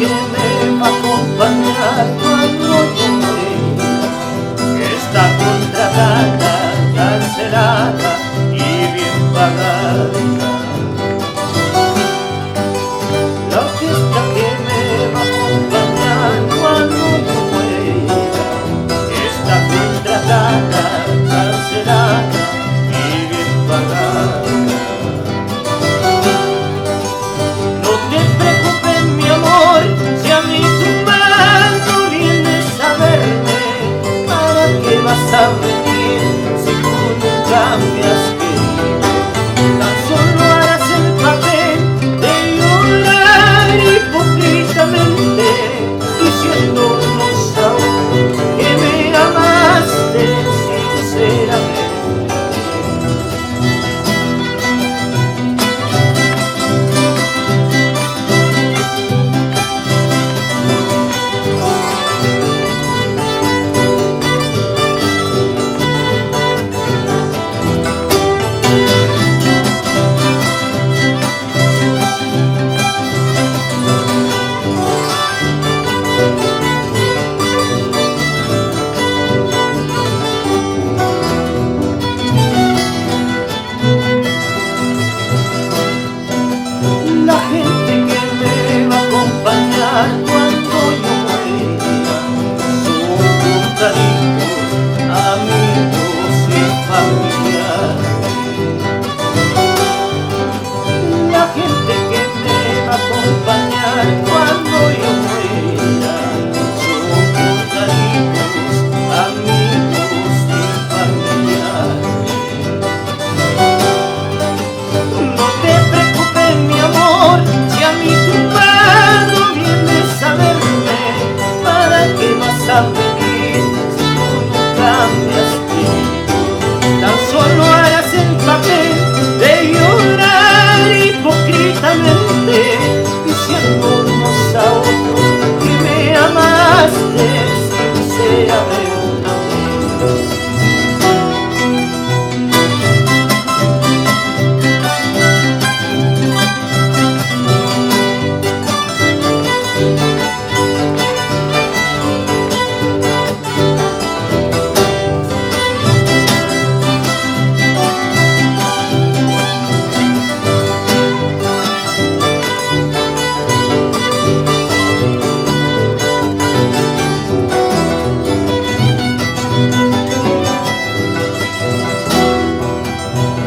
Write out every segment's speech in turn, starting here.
que me va a acompañar cuando yo muera, que está contratada, cancelada y bien pagada. La orquesta que me va a acompañar cuando yo muera, que está contratada, cancelada y bien pagada. No te preocupes, mi amor, si a mí tu mano vienes a verme, ¿para qué vas a venir si tú nunca me has querido? Tan solo harás el papel de llorar hipócritamente, diciéndonos aún que me amaste sinceramente. La gente que me va a acompañar cuando yo muera son contaditos, amigos y familiares. La gente que me va a acompañar cuando yo muera son contaditos, amigos y familiares. No te preocupes, mi amor, si a mí tu mano vienes a verme, ¿para qué vas a venir si tú nunca me has querido? Tan solo harás el papel de llorar hipócritamente, diciéndonos a otros que me amaste sinceramente.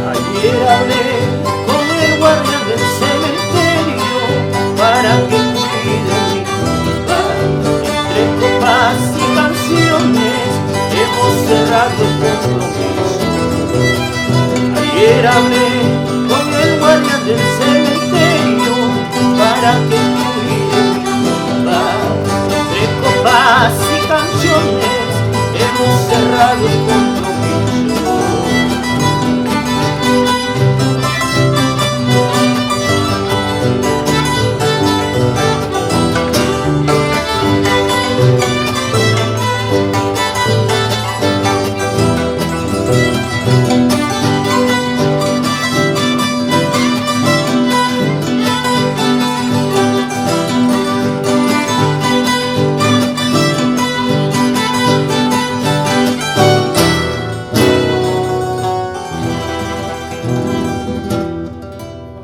Ayer hablé con el guardia del cementerio para que cuide mi tumba. Entre copas y canciones hemos cerrado el compromiso. Ayer hablé con el guardia del cementerio